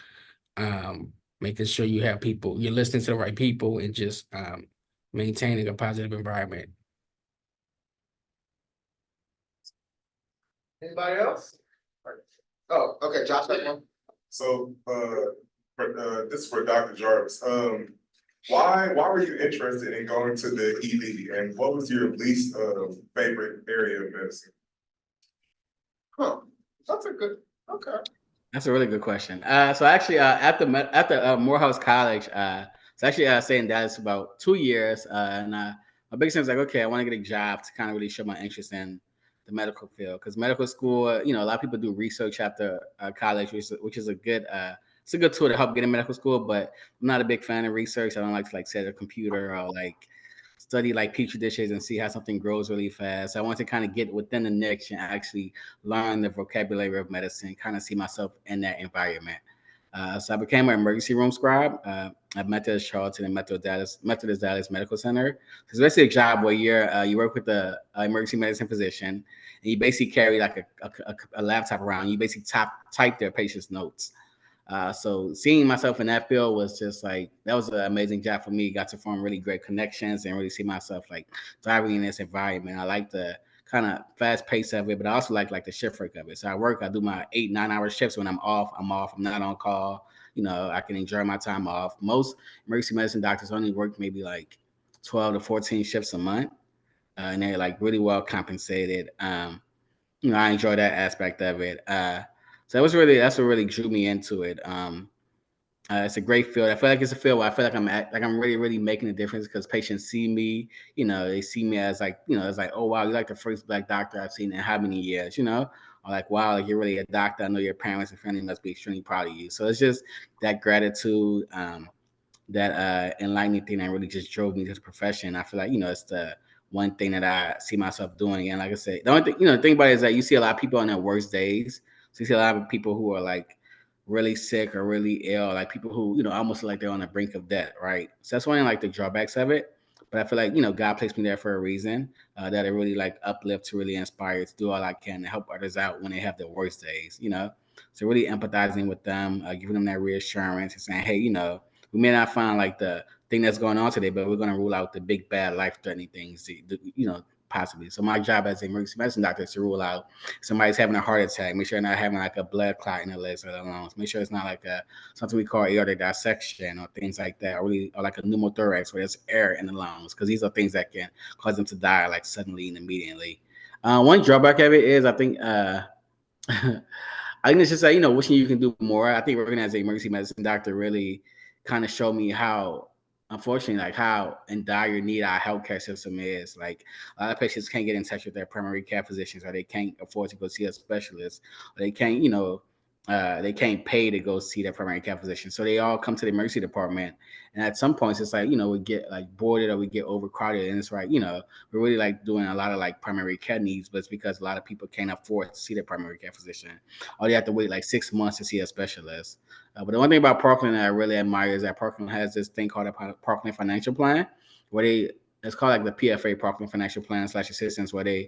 making sure you have people, you're listening to the right people and just maintaining a positive environment. Anybody else? Oh, okay, Josh, got one. So, this is for Dr. Jarvis. Why were you interested in going to the ED and what was your least favorite area of medicine? Huh, that's a good, okay. That's a really good question. So actually, at the Morehouse College, it's actually staying in Dallas about 2 years, and my biggest thing was like, okay, I want to get a job to kind of really show my interest in the medical field because medical school, a lot of people do research after college, which is a good, it's a good tool to help get in medical school. But I'm not a big fan of research. I don't like to like sit at a computer or like study like petri dishes and see how something grows really fast. So I want to kind of get within the niche and actually learn the vocabulary of medicine, kind of see myself in that environment. So I became an emergency room scribe at Methodist Charlton and Methodist Dallas Medical Center. So it's basically a job where you work with the emergency medicine physician, and you basically carry like a laptop around. You basically type their patient's notes. So seeing myself in that field was just like that was an amazing job for me. Got to form really great connections and really see myself like thriving in this environment. I like the kind of fast pace of it, but I also like the shift work of it. So I do my 8-9 hour shifts when I'm off. I'm off. I'm not on call. I can enjoy my time off. Most emergency medicine doctors only work maybe like 12 to 14 shifts a month, and they're like really well compensated. I enjoy that aspect of it. So that's what really drew me into it. It's a great field. I feel like it's a field where I feel like I'm really, really making a difference because patients see me, they see me as like, it's like, oh wow, you're like the first Black doctor I've seen in how many years, or like, wow, like you're really a doctor. I know your parents and family must be extremely proud of you. So it's just that gratitude, that enlightening thing that really just drove me to this profession. I feel like, it's the one thing that I see myself doing. And like I said, the only thing, the thing about it is that you see a lot of people on their worst days. So you see a lot of people who are like really sick or really ill, like people who, almost like they're on the brink of death, right? So that's one of like the drawbacks of it. But I feel like, God placed me there for a reason, that it really like uplift to really inspire to do all I can to help others out when they have their worst days, So really empathizing with them, giving them that reassurance and saying, hey, we may not find like the thing that's going on today, but we're going to rule out the big bad life threatening things, possibly. So my job as an emergency medicine doctor is to rule out somebody's having a heart attack, make sure they're not having like a blood clot in the legs or the lungs, make sure it's not like a something we call aortic dissection or things like that, or like a pneumothorax where there's air in the lungs, because these are things that can cause them to die like suddenly and immediately. One drawback of it is I think I think it's just like, wishing you can do more. I think working as an emergency medicine doctor really kind of showed me how, unfortunately, like how in dire need our healthcare system is. Like a lot of patients can't get in touch with their primary care physicians, or they can't afford to go see a specialist, or they can't pay to go see their primary care physician. So they all come to the emergency department. And at some points, it's like, we get like boarded or we get overcrowded. And it's like, we're really like doing a lot of like primary care needs, but it's because a lot of people can't afford to see their primary care physician, or they have to wait like 6 months to see a specialist. But the one thing about Parkland that I really admire is that Parkland has this thing called a Parkland Financial Plan, where it's called like the PFA, Parkland Financial Plan / Assistance, where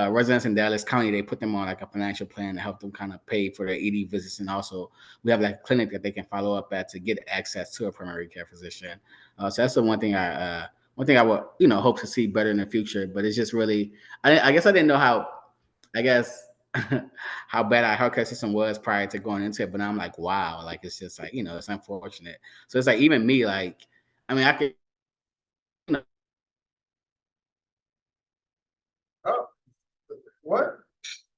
residents in Dallas County, they put them on like a financial plan to help them kind of pay for their ED visits. And also we have like a clinic that they can follow up at to get access to a primary care physician. So that's the one thing I would, hope to see better in the future. But it's just really, I guess I didn't know how how bad our healthcare system was prior to going into it. But now I'm like, wow, like it's just like, it's unfortunate. So it's like, even me, like, I mean, I could, Oh, what?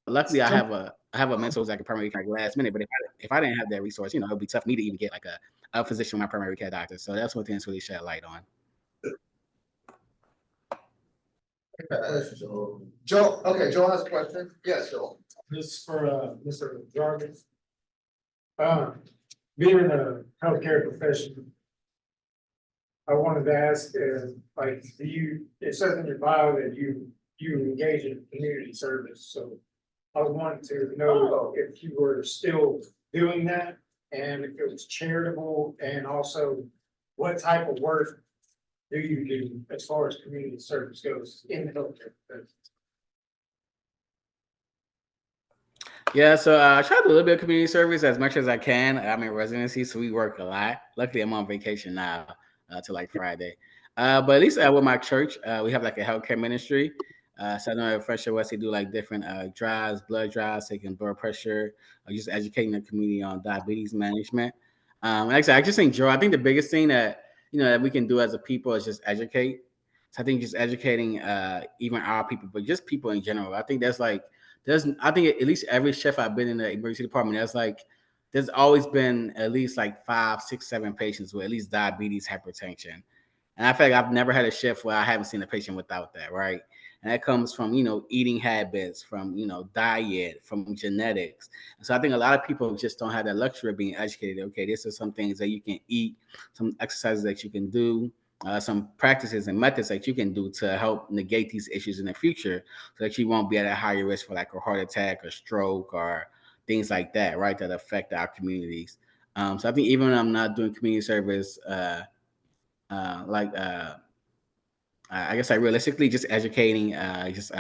luckily I have a mentor who's like a primary care last minute. But if I didn't have that resource, it would be tough for me to even get like a physician, my primary care doctor. So that's one thing that's really shed light on. Joel, okay, Joel has a question. Yes, Joel. This is for Mr. Jarvis. Being in the healthcare profession, I wanted to ask, like, it says in your bio that you engage in community service, so I was wanting to know if you were still doing that, and if it was charitable, and also what type of work do you do as far as community service goes in the healthcare profession? Yeah, so I try to do a little bit of community service as much as I can. I'm in residency, so we work a lot. Luckily, I'm on vacation now till like Friday. But at least with my church, we have like a healthcare ministry. So I know at Fresh West, they do like different drives, blood drives, taking blood pressure, just educating the community on diabetes management. Actually, I just enjoy. I think the biggest thing that that we can do as a people is just educate. So I think just educating even our people, but just people in general. I think that's like I think at least every shift I've been in the emergency department, there's always been at least like 5, 6, 7 patients with at least diabetes, hypertension. And I feel like I've never had a shift where I haven't seen a patient without that, right? And that comes from, eating habits, from, diet, from genetics. And so I think a lot of people just don't have that luxury of being educated. Okay, this is some things that you can eat, some exercises that you can do, some practices and methods that you can do to help negate these issues in the future, so that you won't be at a higher risk for like a heart attack or stroke or things like that, right? That affect our communities. So I think even when I'm not doing community service, I guess realistically just educating, just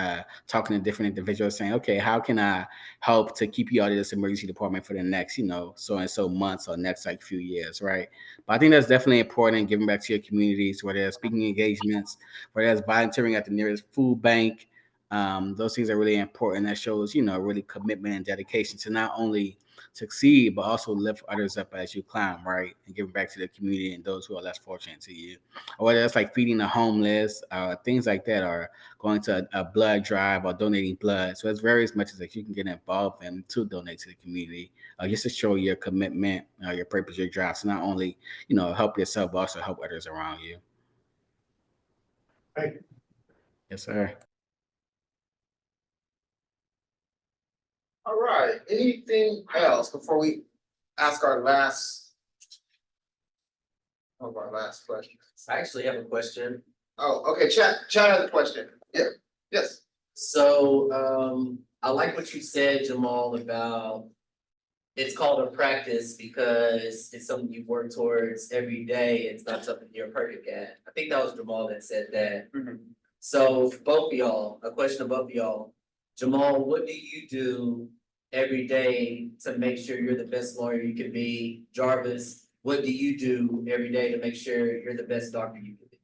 talking to different individuals, saying, okay, how can I help to keep you out of this emergency department for the next, so and so months or next like few years, right? But I think that's definitely important, giving back to your communities, whether it's speaking engagements, whether it's volunteering at the nearest food bank. Those things are really important. That shows, really commitment and dedication to not only succeed, but also lift others up as you climb, right? And giving back to the community and those who are less fortunate to you. Or whether it's like feeding the homeless, things like that, or going to a blood drive or donating blood. So there's various methods that you can get involved in to donate to the community, just to show your commitment, your purpose, your drive. So not only, help yourself, but also help others around you. Thank you. Yes, sir. All right, anything else before we ask our last question? I actually have a question. Oh, okay, Chad has a question. Yeah, yes. So, I like what you said, Jamal, about it's called a practice because it's something you work towards every day. It's not something you're perfect at. I think that was Jamal that said that. So both of y'all, a question to both of y'all. Jamal, what do you do every day to make sure you're the best lawyer you can be? Jarvis, what do you do every day to make sure you're the best doctor you can be?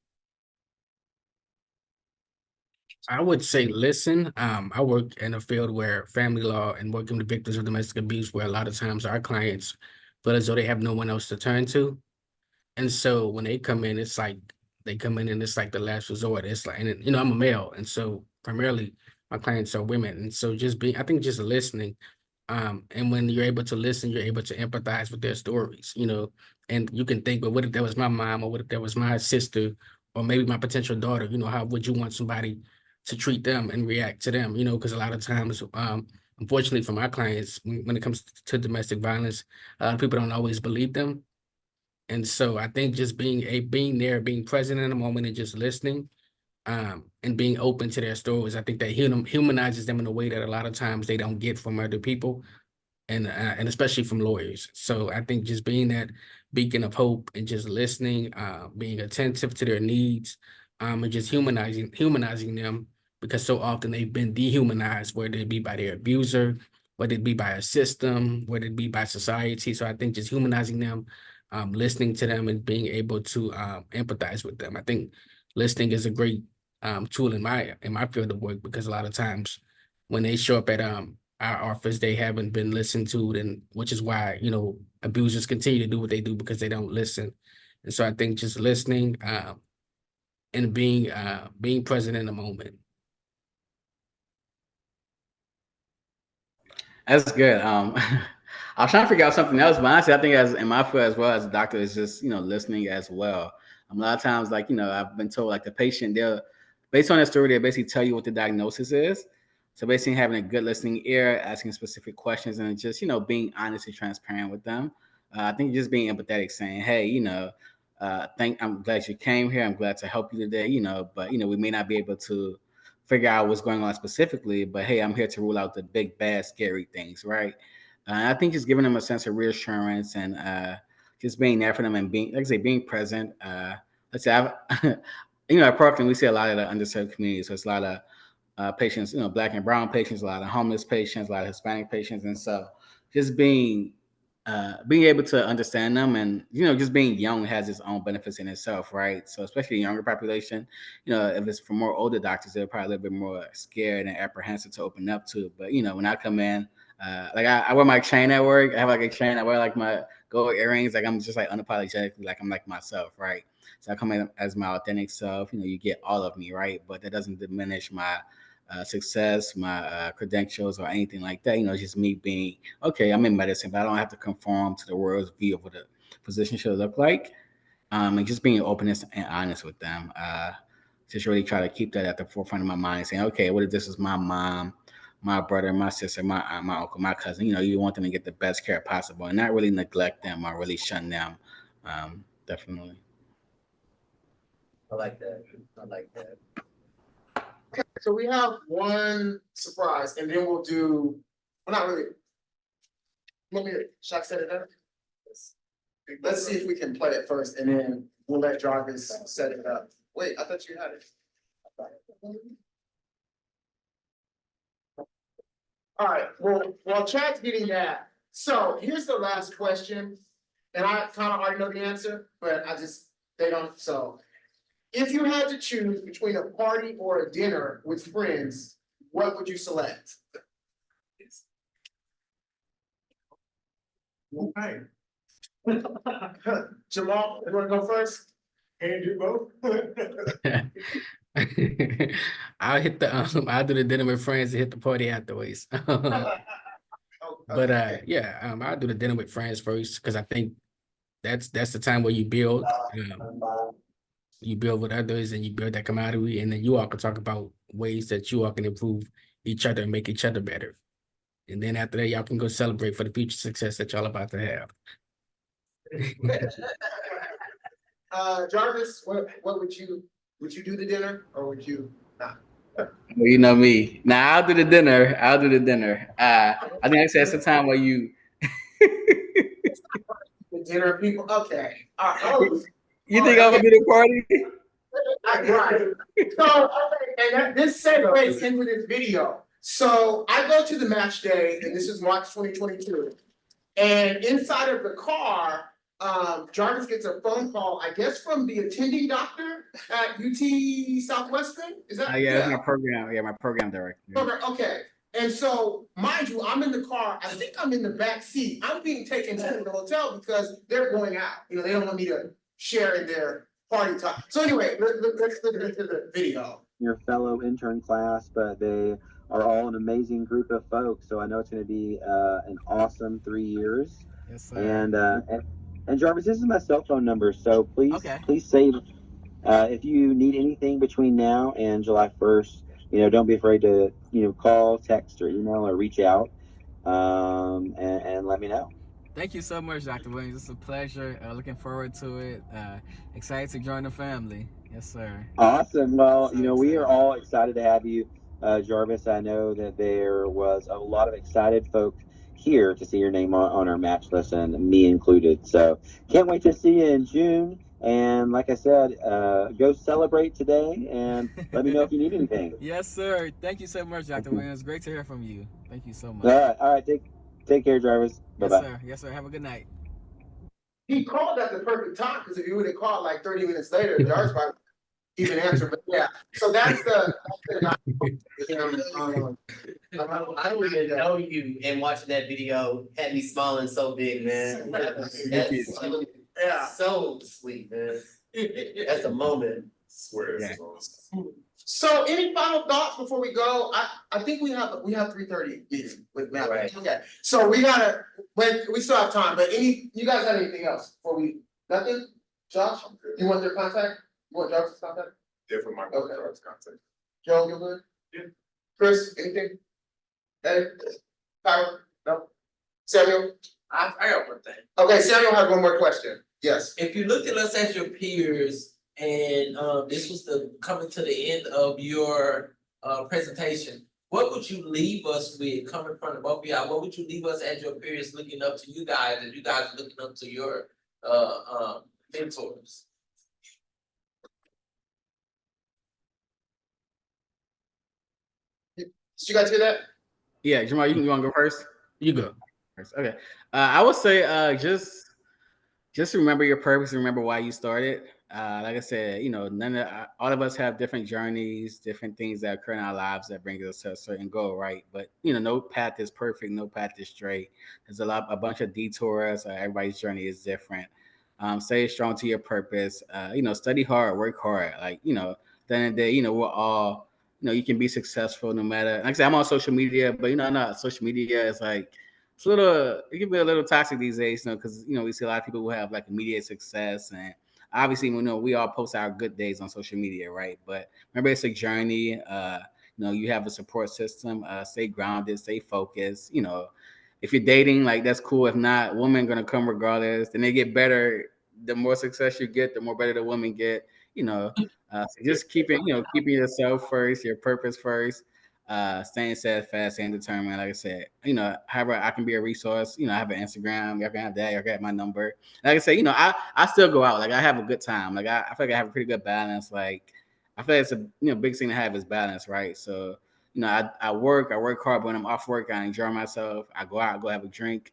I would say listen. I work in a field where family law and working with victims of domestic abuse, where a lot of times our clients feel as though they have no one else to turn to. And so when they come in, it's like they come in and it's like the last resort. It's like, and you know, I'm a male, and so primarily my clients are women. And so I think just listening. And when you're able to listen, you're able to empathize with their stories, you know, and you can think, but what if that was my mom, or what if that was my sister, or maybe my potential daughter? You know, how would you want somebody to treat them and react to them? You know, because a lot of times, unfortunately for my clients, when it comes to domestic violence, people don't always believe them. And so I think just being there, being present in the moment and just listening, and being open to their stories, I think that humanizes them in a way that a lot of times they don't get from other people, and especially from lawyers. So I think just being that beacon of hope and just listening, being attentive to their needs, and just humanizing them, because so often they've been dehumanized, whether it be by their abuser, whether it be by a system, whether it be by society. So I think just humanizing them, listening to them, and being able to empathize with them. I think listening is a great tool in my field of work, because a lot of times when they show up at our office, they haven't been listened to, and which is why, you know, abusers continue to do what they do, because they don't listen. And so I think just listening, and being present in the moment. That's good. I was trying to figure out something else, but honestly, I think as in my field as well as a doctor, is just listening as well. A lot of times, like I've been told like the patient, they'll based on their story, they basically tell you what the diagnosis is. So basically, having a good listening ear, asking specific questions, and just being honest and transparent with them. I think just being empathetic, saying, "Hey, I'm glad you came here. I'm glad to help you today. But we may not be able to figure out what's going on specifically, but hey, I'm here to rule out the big, bad, scary things, right?" I think just giving them a sense of reassurance and just being there for them and being, like I say, being present. Let's say, at Parkland, we see a lot of the underserved communities. So it's a lot of patients, black and brown patients, a lot of homeless patients, a lot of Hispanic patients. And so just being able to understand them, and just being young has its own benefits in itself, right? So especially the younger population, if it's for more older doctors, they're probably a little bit more scared and apprehensive to open up to. But when I come in, like I wear my chain at work. I have like a chain. I wear like my gold earrings. Like I'm just like unapologetically like I'm like myself, right? So I come in as my authentic self. You get all of me, right? But that doesn't diminish my success, my credentials, or anything like that. It's just me being okay. I'm in medicine, but I don't have to conform to the world's view of what a physician should look like. And just being openness and honest with them. Just really try to keep that at the forefront of my mind, saying, okay, what if this is my mom, my brother, my sister, my aunt, my uncle, my cousin? You want them to get the best care possible, and not really neglect them or really shun them. Definitely. I like that. I like that. So we have one surprise, and then we'll do. Well, not really. Should I set it up? Let's see if we can play it first, and then we'll let Jarvis set it up. Wait, I thought you had it. All right, well, while Chad's getting that, so here's the last question, and I kind of already know the answer, but they don't, so. If you had to choose between a party or a dinner with friends, what would you select? Okay. Jamal, you wanna go first? Can you do both? I'll do the dinner with friends and hit the party afterwards. But I'll do the dinner with friends first, because I think that's the time where you build. You build with others and you build that camaraderie, and then you all can talk about ways that you all can improve each other and make each other better. And then after that, y'all can go celebrate for the future success that y'all about to have. Jarvis, what would you do the dinner or would you not? Well, you know me. Now I'll do the dinner. I think I said it's the time where you. The dinner people, okay. All right. You think I'm gonna do the party? Right. So, okay, and this segues into this video. So I go to the match day, and this is March 2022. And inside of the car, Jarvis gets a phone call, I guess from the attending doctor at UT Southwestern, is that? Yeah, that's my program. Yeah, my program director. Okay, and so, mind you, I'm in the car, I think I'm in the back seat, I'm being taken to the hotel because they're going out, you know, they don't want me to share in their party time. So anyway, let's look into the video. Your fellow intern class, but they are all an amazing group of folks. So I know it's going to be an awesome 3 years. Yes, sir. And Jarvis, this is my cell phone number, so please save. If you need anything between now and July 1st, don't be afraid to call, text, or email, or reach out, and let me know. Thank you so much, Dr. Williams. It's a pleasure. Looking forward to it. Excited to join the family. Yes, sir. Awesome. Well, we are all excited to have you, Jarvis. I know that there was a lot of excited folk here to see your name on our match list, and me included. So can't wait to see you in June. And like I said, go celebrate today, and let me know if you need anything. Yes, sir. Thank you so much, Dr. Williams. Great to hear from you. Thank you so much. All right. Take care, Jarvis. Bye-bye. Yes, sir. Yes, sir. Have a good night. He called at the perfect time, because if you would have called like 30 minutes later, Jarvis might even answer, but yeah, so that's the. I don't even know you, and watching that video had me smiling so big, man. That's so, Yeah. so sweet, man. That's a moment. Swear Yeah. So any final thoughts before we go? I think we have 3:30 meeting with Matt. Right. Okay, so we still have time, but you guys have anything else before we, nothing? Josh, you want their contact? You want Josh's contact? Yeah, for my Okay. Jarvis contact. Joe, you good? Yeah. Chris, anything? Hey, Tyler? No? Samuel? I got one thing. Okay, Samuel has one more question. Yes. If you looked at us as your peers, and this was coming to the end of your presentation, what would you leave us with coming from the both of y'all? What would you leave us as your peers looking up to you guys, and you guys looking up to your mentors? Did you guys hear that? Yeah, Jamal, you want to go first? You go. Okay. I would say just remember your purpose. Remember why you started. Like I said, all of us have different journeys, different things that occur in our lives that bring us to a certain goal, right? But no path is perfect, no path is straight. There's a bunch of detours. Everybody's journey is different. Stay strong to your purpose. Study hard, work hard. At the end of the day, we're all, you can be successful no matter. Like I said, I'm on social media, but not social media is like. It can be a little toxic these days, because we see a lot of people who have like immediate success, and obviously we all post our good days on social media, right? But remember, it's a journey. You have a support system. Stay grounded, stay focused. If you're dating, like that's cool. If not, women gonna come regardless. Then they get better. The more success you get, the more better the women get. So just keeping yourself first, your purpose first. Staying steadfast and determined. Like I said, however I can be a resource. I have an Instagram. Y'all can have that. Y'all got my number. Like I said, I still go out. Like I have a good time. Like I feel like I have a pretty good balance. Like I feel like it's a big thing to have is balance, right? So I work hard, but when I'm off work, I enjoy myself. I go out, go have a drink.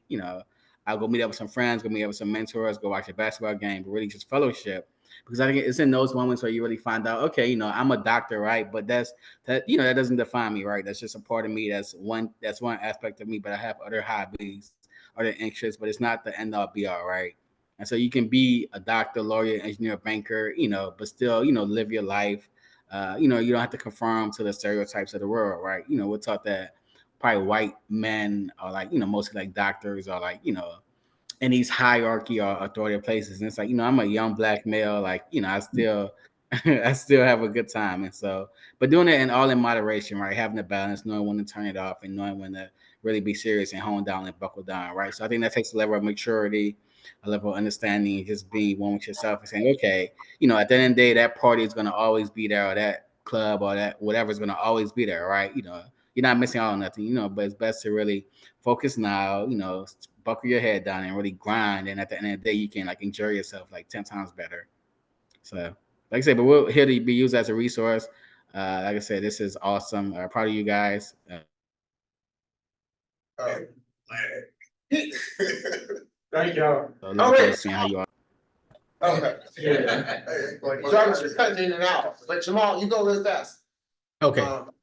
I'll go meet up with some friends, go meet up with some mentors, go watch a basketball game, but really just fellowship. Because I think it's in those moments where you really find out, okay, I'm a doctor, right? But that doesn't define me, right? That's just a part of me. That's one aspect of me, but I have other hobbies, other interests, but it's not the end all be all, right? And so you can be a doctor, lawyer, engineer, banker, but still, live your life. You don't have to conform to the stereotypes of the world, right? We're taught that probably white men are like, mostly like doctors or like, in these hierarchy or authoritative places. And it's like, I'm a young black male, like, I still I still have a good time. And so, but doing it in moderation, right? Having a balance, knowing when to turn it off and knowing when to really be serious and hone down and buckle down, right? So I think that takes a level of maturity, a level of understanding, just being one with yourself and saying, okay, at the end of the day, that party is gonna always be there, or that club or that whatever is gonna always be there, right? You're not missing out on nothing, but it's best to really focus now, buckle your head down and really grind. And at the end of the day, you can like enjoy yourself like 10 times better. So, like I said, but we're here to be used as a resource. Like I said, this is awesome. Proud of you guys. Thank y'all. So looking forward to seeing how you all. Okay. Yeah. Like, Jarvis, you're cutting in and out, but Jamal, you go real fast. Okay. Not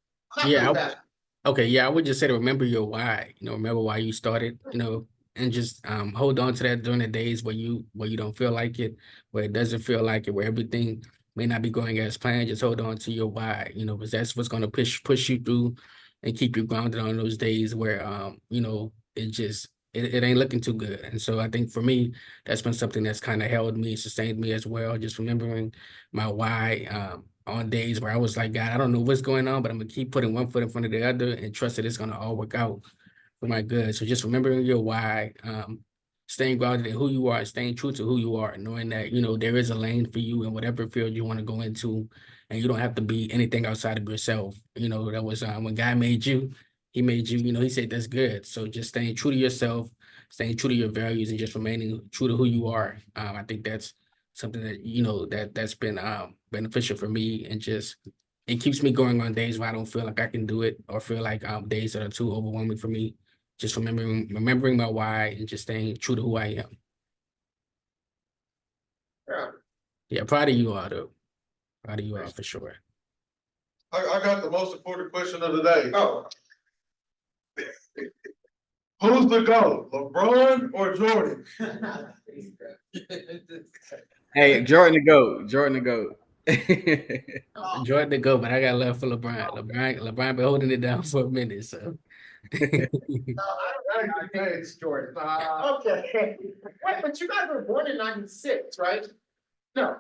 Yeah, really fast. Okay, yeah, I would just say to remember your why, remember why you started, and just hold on to that during the days where you don't feel like it, where it doesn't feel like it, where everything may not be going as planned. Just hold on to your why, because that's what's gonna push you through and keep you grounded on those days where it ain't looking too good. And so I think for me, that's been something that's kind of held me, sustained me as well, just remembering my why. On days where I was like, God, I don't know what's going on, but I'm gonna keep putting one foot in front of the other and trust that it's gonna all work out for my good. So just remembering your why, staying grounded in who you are, staying true to who you are, knowing that, there is a lane for you in whatever field you want to go into, and you don't have to be anything outside of yourself. That was when God made you, he made you, he said that's good. So just staying true to yourself, staying true to your values, and just remaining true to who you are. I think that's something that that's been beneficial for me, and just it keeps me going on days where I don't feel like I can do it, or feel like days that are too overwhelming for me. Just remembering my why and just staying true to who I am. Yeah. Yeah, proud of you all though. Proud of you all for sure. I got the most important question of the day. Oh, Who's the GOAT, LeBron or Jordan? Hey, Jordan to go. Jordan to go. Jordan to go, but I got love for LeBron. LeBron been holding it down for a minute, so. Thanks, Jordan. Okay. Wait, but you guys were born in 96, right? No.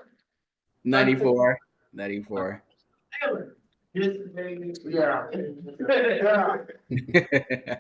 94. 94. Yeah. Yeah.